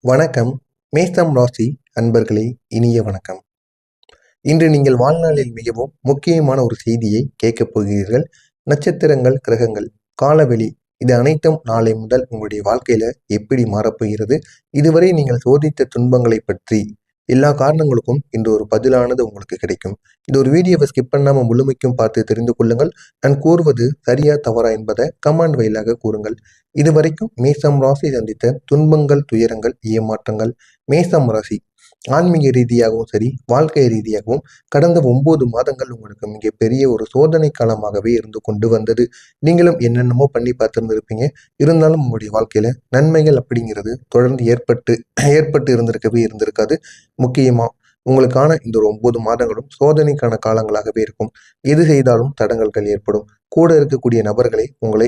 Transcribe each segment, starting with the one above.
வணக்கம். மேஷம் ராசி அன்பர்களே, இனிய வணக்கம். இன்று நீங்கள் வாழ்நாளில் மிகவும் முக்கியமான ஒரு செய்தியை கேட்கப் போகிறீர்கள். நட்சத்திரங்கள், கிரகங்கள், காலவெளி இது அனைத்தும் நாளை முதல் உங்களுடைய வாழ்க்கையில எப்படி மாறப்போகிறது? இதுவரை நீங்கள் சோதித்த துன்பங்களை பற்றி எல்லா காரணங்களுக்கும் இன்று ஒரு பதிலானது உங்களுக்கு கிடைக்கும். இந்த ஒரு வீடியோவை ஸ்கிப் பண்ணாம முழுமைக்கும் பார்த்து தெரிந்து கொள்ளுங்கள். நான் கூறுவது சரியா தவறா என்பதை கமெண்ட் வாயிலாக கூறுங்கள். இதுவரைக்கும் மேஷம் ராசி சந்தித்த துன்பங்கள், துயரங்கள், ஏமாற்றங்கள், மேஷம் ராசி ஆன்மீக ரீதியாகவும் சரி, வாழ்க்கை ரீதியாகவும் கடந்த 9 மாதங்கள் உங்களுக்கு மிகப்பெரிய ஒரு சோதனை காலமாகவே இருந்து கொண்டு வந்தது. நீங்களும் என்னென்னமோ பண்ணி பார்த்துருந்துருப்பீங்க. இருந்தாலும் உங்களுடைய வாழ்க்கையில நன்மைகள் அப்படிங்கிறது தொடர்ந்து ஏற்பட்டு ஏற்பட்டு இருந்திருக்கவே இருந்திருக்காது. முக்கியமா உங்களுக்கான இந்த ஒரு 9 மாதங்களும் சோதனைக்கான காலங்களாகவே இருக்கும். எது செய்தாலும் தடங்கல்கள் ஏற்படும். கூட இருக்கக்கூடிய நபர்களை உங்களை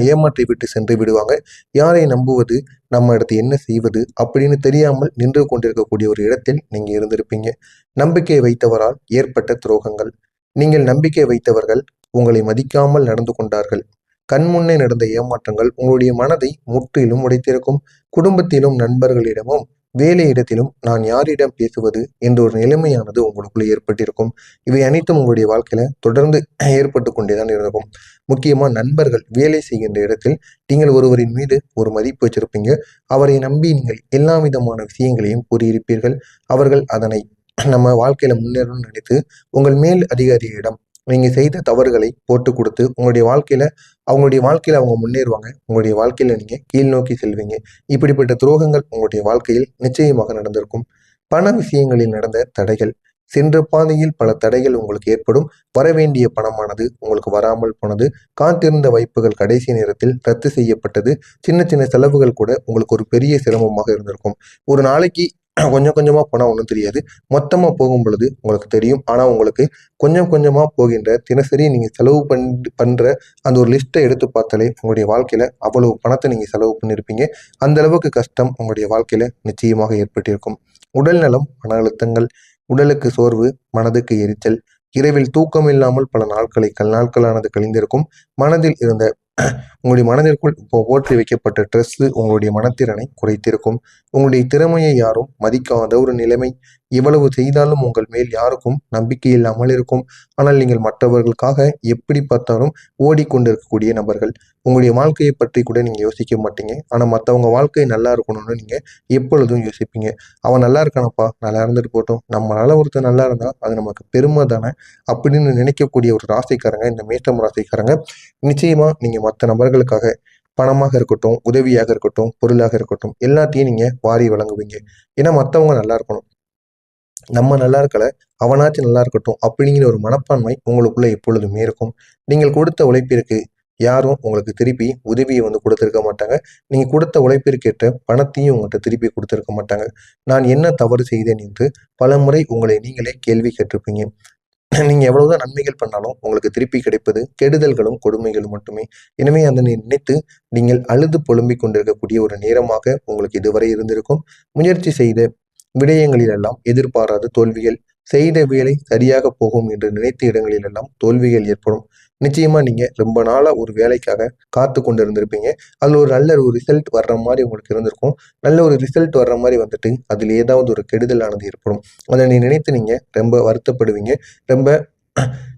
ஏமாற்றி விட்டு சென்று விடுவாங்க. யாரை நம்புவது, நம்ம அடுத்து என்ன செய்வது அப்படின்னு தெரியாமல் நின்று கொண்டிருக்கக்கூடிய ஒரு இடத்தில் நீங்க இருந்திருப்பீங்க. நம்பிக்கை வைத்தவரால் ஏற்பட்ட துரோகங்கள். நீங்கள் நம்பிக்கை வைத்தவர்கள் உங்களை மதிக்காமல் நடந்து கொண்டார்கள். கண்முன்னே நடந்த ஏமாற்றங்கள் உங்களுடைய மனதை முற்றிலும் உடைத்திருக்கும். குடும்பத்திலும் நண்பர்களிடமும் வேலை இடத்திலும் நான் யாரிடம் பேசுவது என்ற ஒரு நிலைமையானது உங்களுக்குள்ள ஏற்பட்டிருக்கும். இவை அனைத்தும் உங்களுடைய வாழ்க்கையில தொடர்ந்து ஏற்பட்டு கொண்டேதான் இருக்கும். முக்கியமா நண்பர்கள் வேலை செய்கின்ற இடத்தில் நீங்கள் ஒருவரின் மீது ஒரு மதிப்பு வச்சிருப்பீங்க. அவரை நம்பி நீங்கள் எல்லா விதமான விஷயங்களையும் கூறியிருப்பீர்கள். அவர்கள் அதனை நம்ம வாழ்க்கையில முன்னேறணும்னு நினைத்து உங்கள் மேல் அதிகாரியிடம் நீங்க செய்த தவறுகளை போட்டு கொடுத்து அவங்களுடைய வாழ்க்கையில அவங்க முன்னேறுவாங்க. உங்களுடைய வாழ்க்கையில நீங்க கீழ் நோக்கி செல்வீங்க. இப்படிப்பட்ட துரோகங்கள் உங்களுடைய வாழ்க்கையில் நிச்சயமாக நடந்திருக்கும். பண விஷயங்களில் நடந்த தடைகள். சென்ற பாதையில் பல தடைகள் உங்களுக்கு ஏற்படும். வரவேண்டிய பணமானது உங்களுக்கு வராமல் போனது. காத்திருந்த வாய்ப்புகள் கடைசி நேரத்தில் ரத்து செய்யப்பட்டது. சின்ன சின்ன செலவுகள் கூட உங்களுக்கு ஒரு பெரிய சிரமமாக இருந்திருக்கும். ஒரு நாளைக்கு கொஞ்சம் கொஞ்சமா போனா ஒன்றும் தெரியாது. மொத்தமா போகும் பொழுது உங்களுக்கு தெரியும். ஆனா உங்களுக்கு கொஞ்சம் கொஞ்சமா போகின்ற தினசரி நீங்க செலவு பண்ற அந்த ஒரு லிஸ்ட்டை எடுத்து பார்த்தாலே உங்களுடைய வாழ்க்கையில அவ்வளவு பணத்தை நீங்க செலவு பண்ணியிருப்பீங்க. அந்த அளவுக்கு கஷ்டம் உங்களுடைய வாழ்க்கையில நிச்சயமாக ஏற்பட்டிருக்கும். உடல் நலம், மன அழுத்தங்கள், உடலுக்கு சோர்வு, மனதுக்கு எரிச்சல், இரவில் தூக்கம் இல்லாமல் பல நாட்களானது கழிந்திருக்கும். மனதில் இருந்த உங்களுடைய மனதிற்குள் இப்போ ஓற்றி வைக்கப்பட்ட ஸ்ட்ரெஸ் உங்களுடைய மனத்திறனை குறைத்திருக்கும். உங்களுடைய திறமையை யாரும் மதிக்காத ஒரு நிலைமை. இவ்வளவு செய்தாலும் உங்கள் மேல் யாருக்கும் நம்பிக்கை இல்லாமல் இருக்கும். ஆனால் நீங்கள் மற்றவர்களுக்காக எப்படி பார்த்தாலும் ஓடிக்கொண்டிருக்கக்கூடிய நபர்கள். உங்களுடைய வாழ்க்கையை பற்றி கூட நீங்க யோசிக்க மாட்டீங்க. ஆனா மற்றவங்க வாழ்க்கை நல்லா இருக்கணும்னு நீங்க எப்பொழுதும் யோசிப்பீங்க. அவன் நல்லா இருக்கானப்பா, நல்லா இருந்துட்டு போட்டோம், நம்மளால ஒருத்தர் நல்லா இருந்தா அது நமக்கு பெருமை தானே அப்படின்னு நினைக்கக்கூடிய ஒரு ராசிக்காரங்க இந்த மேஷம் ராசிக்காரங்க. நிச்சயமா நீங்க மற்ற நபர்களுக்காக பணமாக இருக்கட்டும், உதவியாக இருக்கட்டும், பொருளாக இருக்கட்டும், எல்லாத்தையும் நீங்க வாரி வழங்குவீங்க. ஏன்னா மற்றவங்க நல்லா இருக்கணும், நம்ம நல்லா இருக்கல, அவனாச்சும் நல்லா இருக்கட்டும் அப்படிங்கிற ஒரு மனப்பான்மை உங்களுக்குள்ள எப்பொழுதுமே இருக்கும். நீங்கள் கொடுத்த உழைப்பிற்கு யாரும் உங்களுக்கு திருப்பி உதவியை கொடுத்திருக்க மாட்டாங்க. நீங்க கொடுத்த உழைப்பிற்கேற்ற பணத்தையும் உங்கள்கிட்ட திருப்பி கொடுத்திருக்க மாட்டாங்க. நான் என்ன தவறு செய்தேன் என்று பலமுறை உங்களை நீங்களே கேள்வி கேட்டிருப்பீங்க. நீங்க எவ்வளவுதான் நன்மைகள் பண்ணாலும் உங்களுக்கு திருப்பி கிடைப்பது கெடுதல்களும் கொடுமைகளும் மட்டுமே. எனவே அதனை நினைத்து நீங்கள் அழுது புலம்பிக் கொண்டிருக்கக்கூடிய ஒரு நேரமாக உங்களுக்கு இதுவரை இருந்திருக்கும். முயற்சி செய்த விடயங்களிலெல்லாம் எதிர்பாராத தோல்விகள். செய்த வேலை சரியாக போகும் என்று நினைத்த இடங்களிலெல்லாம் தோல்விகள் ஏற்படும். நிச்சயமா நீங்க ரொம்ப நாளா ஒரு வேலைக்காக காத்து கொண்டு இருந்திருப்பீங்க. அதுல ஒரு நல்ல ஒரு ரிசல்ட் வர்ற மாதிரி உங்களுக்கு இருந்திருக்கும். நல்ல ஒரு ரிசல்ட் வர்ற மாதிரி வந்துட்டு அதுல ஏதாவது ஒரு கெடுதலானது ஏற்படும். அதனை நினைத்து நீங்க ரொம்ப வருத்தப்படுவீங்க. ரொம்ப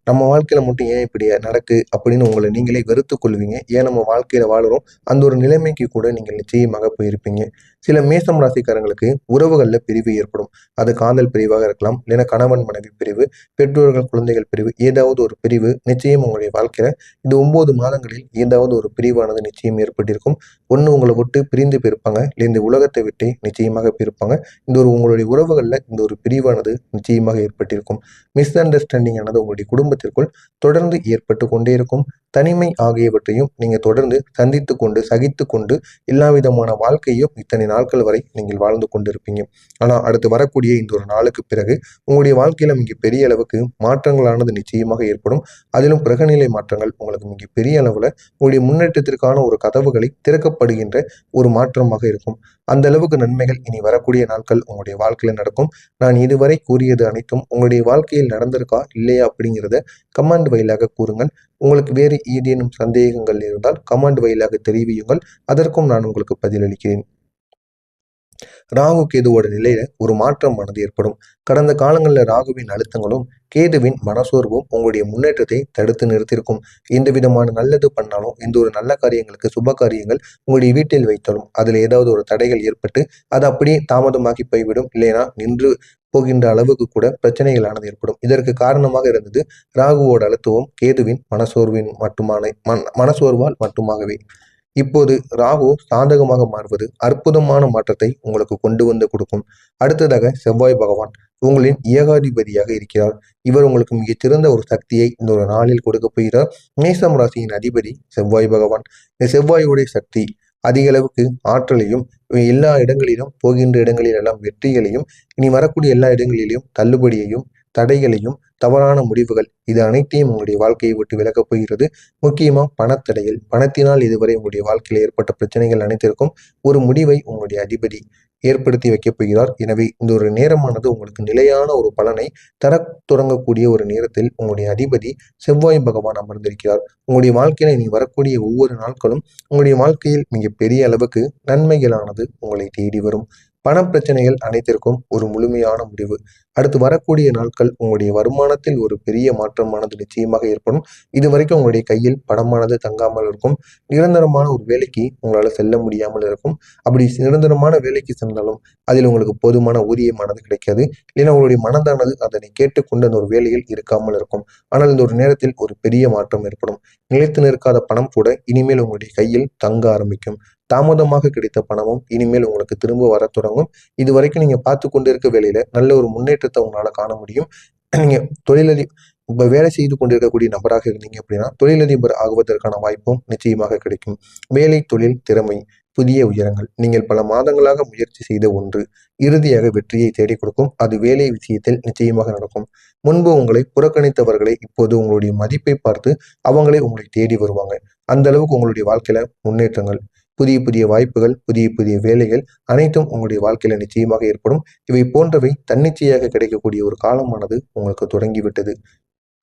நம்ம வாழ்க்கையில மட்டும் ஏன் இப்படி நடக்கு அப்படின்னு உங்களை நீங்களே வெறுத்துக் கொள்வீங்க. ஏன் நம்ம வாழ்க்கையில வாழுறோம் அந்த ஒரு நிலைமைக்கு கூட நீங்கள் நிச்சயமாக போயிருப்பீங்க. சில மேஷம் ராசிக்காரங்களுக்கு உறவுகள்ல பிரிவு ஏற்படும். அது காதல் பிரிவாக இருக்கலாம், இல்லைன்னா கணவன் மனைவி பிரிவு, பெற்றோர்கள் குழந்தைகள் பிரிவு, ஏதாவது ஒரு பிரிவு நிச்சயம் உங்களுடைய வாழ்க்கையில இந்த 9 மாதங்களில் ஏதாவது ஒரு பிரிவானது நிச்சயம் ஏற்பட்டிருக்கும். ஒண்ணு உங்களை விட்டு பிரிந்து போயிருப்பாங்க, இல்லை இந்த உலகத்தை விட்டு நிச்சயமாக போயிருப்பாங்க. இந்த ஒரு உங்களுடைய உறவுகள்ல இந்த ஒரு பிரிவானது நிச்சயமாக ஏற்பட்டிருக்கும். மிஸ் அண்டர்ஸ்டாண்டிங் ஆனது உங்களுடைய குடும்பத்திற்குள் தொடர்ந்து ஏற்பட்டு கொண்டே இருக்கும். தனிமை ஆகியவற்றையும் நீங்க தொடர்ந்து சந்தித்து கொண்டு சகித்து கொண்டு எல்லா விதமான வாழ்க்கையும் இத்தனை நாட்கள் வரை நீங்கள் வாழ்ந்து கொண்டிருப்பீங்க. ஆனா அடுத்து வரக்கூடிய இந்த ஒரு நாளுக்கு பிறகு உங்களுடைய வாழ்க்கையில மிக பெரிய அளவுக்கு மாற்றங்களானது நிச்சயமாக ஏற்படும். அதிலும் கிரகநிலை மாற்றங்கள் உங்களுக்கு மிக பெரிய அளவுல உங்களுடைய முன்னேற்றத்திற்கான ஒரு கதவுகளை திறக்கப்படுகின்ற ஒரு மாற்றமாக இருக்கும். அந்த அளவுக்கு நன்மைகள் இனி வரக்கூடிய நாட்கள் உங்களுடைய வாழ்க்கையில நடக்கும். நான் இதுவரை கூறியது அனைத்தும் உங்களுடைய வாழ்க்கையில் நடந்திருக்கா இல்லையா அப்படிங்கிறத கமெண்ட் வாயிலாக கூறுங்கள். உங்களுக்கு வேறு ஏதேனும் சந்தேகங்கள் இருந்தால் கமெண்ட் வாயிலாக தெரிவியுங்கள். அதற்கும் நான் உங்களுக்கு பதிலளிக்கிறேன். ராகு கேதுவோட நிலையில ஒரு மாற்றமானது ஏற்படும். கடந்த காலங்களில் ராகுவின் அழுத்தங்களும் கேதுவின் மனசோர்வும் உங்களுடைய முன்னேற்றத்தை தடுத்து நிறுத்தியிருக்கும். எந்த விதமான நல்லது பண்ணாலும், எந்த ஒரு நல்ல காரியங்களுக்கு, சுப காரியங்கள் உங்களுடைய வீட்டில் வைத்தாலும் அதில் ஏதாவது ஒரு தடைகள் ஏற்பட்டு அது அப்படியே தாமதமாகி போய்விடும். இல்லைனா நின்று போகின்ற அளவுக்கு கூட பிரச்சனைகளானது ஏற்படும். இதற்கு காரணமாக இருந்தது ராகுவோட அழுத்தமும் கேதுவின் மனசோர்வால் மட்டுமாகவே. இப்போது ராகு சாதகமாக மாறுவது அற்புதமான மாற்றத்தை உங்களுக்கு கொண்டு வந்து கொடுக்கும். அடுத்ததாக செவ்வாய் பகவான் உங்களின் ஏகாதிபதியாக இருக்கிறார். இவர் உங்களுக்கு மிகச்சிறந்த ஒரு சக்தியை இந்த ஒரு நாளில் கொடுக்க போகிறார். மேசம் ராசியின் அதிபதி செவ்வாய் பகவான். இந்த செவ்வாயுடைய சக்தி அதிக அளவுக்கு ஆற்றலையும், எல்லா இடங்களிலும் போகின்ற இடங்களிலெல்லாம் வெற்றிகளையும், இனி வரக்கூடிய எல்லா இடங்களிலும் தள்ளுபடியையும், தடைகளையும், தவறான முடிவுகள் இது அனைத்தையும் உங்களுடைய வாழ்க்கையை விட்டு விலகப் போகிறது. முக்கியமா பணத்தடைகள், பணத்தினால் இதுவரை உங்களுடைய வாழ்க்கையில் ஏற்பட்ட பிரச்சனைகள் அனைத்திற்கும் ஒரு முடிவை உங்களுடைய அதிபதி ஏற்படுத்தி வைக்கப் போகிறார். எனவே இந்த ஒரு நேரமானது உங்களுக்கு நிலையான ஒரு பலனை தர தொடங்கக்கூடிய ஒரு நேரத்தில் உங்களுடைய அதிபதி செவ்வாய் பகவான் அமர்ந்திருக்கிறார். உங்களுடைய வாழ்க்கையில இனி வரக்கூடிய ஒவ்வொரு நாட்களும் உங்களுடைய வாழ்க்கையில் மிக பெரிய அளவுக்கு நன்மைகளானது உங்களை தேடி வரும். பணப்பிரச்சனைகள் அனைத்திற்கும் ஒரு முழுமையான முடிவு. அடுத்து வரக்கூடிய நாட்கள் உங்களுடைய வருமானத்தில் ஒரு பெரிய மாற்றமானது நிச்சயமாக ஏற்படும். இதுவரைக்கும் உங்களுடைய கையில் பணமானது தங்காமல் இருக்கும். நிரந்தரமான ஒரு வேலைக்கு உங்களால் செல்ல முடியாமல் இருக்கும். அப்படி நிரந்தரமான வேலைக்கு சென்றாலும் அதில் உங்களுக்கு போதுமான ஊதியமானது கிடைக்காது. இல்லைன்னா உங்களுடைய மனதானது அதனை கேட்டுக்கொண்டு அந்த ஒரு வேலையில் இருக்காமல் இருக்கும். ஆனால் இந்த ஒரு நேரத்தில் ஒரு பெரிய மாற்றம் ஏற்படும். நிலைத்து நிற்காத பணம் கூட இனிமேல் உங்களுடைய கையில் தங்க ஆரம்பிக்கும். தாமதமாக கிடைத்த பணமும் இனிமேல் உங்களுக்கு திரும்ப வர தொடங்கும். இது வரைக்கும் நீங்க பார்த்து கொண்டு இருக்க வேலையில நல்ல ஒரு முன்னேற்றத்தை உங்களால காண முடியும். நீங்க இப்ப வேலை செய்து கொண்டிருக்கக்கூடிய நபராக இருந்தீங்க அப்படின்னா தொழிலதிபர் ஆகுவதற்கான வாய்ப்பும் நிச்சயமாக கிடைக்கும். வேலை, தொழில், திறமை, புதிய உயரங்கள் நீங்கள் பல மாதங்களாக முயற்சி செய்த ஒன்று இறுதியாக வெற்றியை தேடி கொடுக்கும். அது வேலை விஷயத்தில் நிச்சயமாக நடக்கும். முன்பு உங்களை புறக்கணித்தவர்களை இப்போது உங்களுடைய மதிப்பை பார்த்து அவங்களே உங்களை தேடி வருவாங்க. அந்த அளவுக்கு உங்களுடைய வாழ்க்கையில முன்னேற்றங்கள், புதிய புதிய வாய்ப்புகள், புதிய புதிய வேலைகள் அனைத்தும் உங்களுடைய வாழ்க்கையில நிச்சயமாக ஏற்படும். இவை போன்றவை தன்னிச்சையாக கிடைக்கக்கூடிய ஒரு காலமானது உங்களுக்கு தொடங்கிவிட்டது.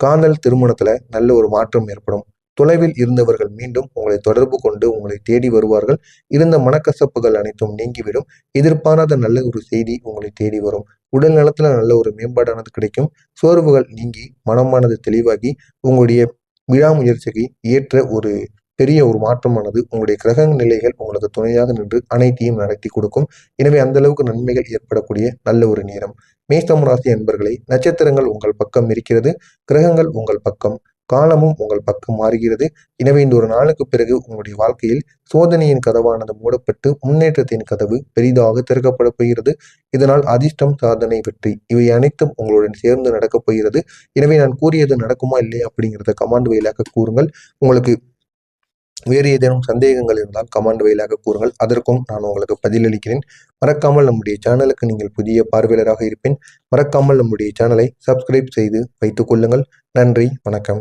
காதல், திருமணத்துல நல்ல ஒரு மாற்றம் ஏற்படும். தொலைவில் இருந்தவர்கள் மீண்டும் உங்களை தொடர்பு கொண்டு உங்களை தேடி வருவார்கள். இருந்த மனக்கசப்புகள் அனைத்தும் நீங்கிவிடும். எதிர்பாராத நல்ல ஒரு செய்தி உங்களை தேடி வரும். உடல் நலத்துல நல்ல ஒரு மேம்பாடானது கிடைக்கும். சோர்வுகள் நீங்கி மனமானது தெளிவாகி உங்களுடைய விடாமுயற்சிக்கு ஏற்ற ஒரு பெரிய ஒரு மாற்றமானது உங்களுடைய கிரக நிலைகள் உங்களுக்கு துணையாக நின்று அனைத்தையும் நடத்தி கொடுக்கும். எனவே அந்த அளவுக்கு நன்மைகள் ஏற்படக்கூடிய நல்ல ஒரு நேரம். மேஷம் ராசி அன்பர்களை, நட்சத்திரங்கள் உங்கள் பக்கம் இருக்கிறது. கிரகங்கள் உங்கள் பக்கம், காலமும் உங்கள் பக்கம் மாறுகிறது. எனவே இந்த ஒரு நாளுக்கு பிறகு உங்களுடைய வாழ்க்கையில் சோதனையின் கதவானது மூடப்பட்டு முன்னேற்றத்தின் கதவு பெரிதாக திறக்கப்பட போகிறது. இதனால் அதிர்ஷ்டம், சாதனை, வெற்றி இவை அனைத்தும் உங்களுடன் சேர்ந்து நடக்கப் போகிறது. எனவே நான் கூறியது நடக்குமா இல்லையா அப்படிங்கிறத கமாண்ட் வாயிலாக கூறுங்கள். உங்களுக்கு வேறு ஏதேனும் சந்தேகங்கள் இருந்தால் கமெண்ட் வாயிலாக கூறுங்கள். அதற்கும் நான் உங்களுக்கு பதிலளிக்கிறேன். மறக்காமல் நம்முடைய சேனலுக்கு நீங்கள் புதிய பார்வையாளராக இருப்பேன். மறக்காமல் நம்முடைய சேனலை சப்ஸ்கிரைப் செய்து வைத்துக் கொள்ளுங்கள். நன்றி, வணக்கம்.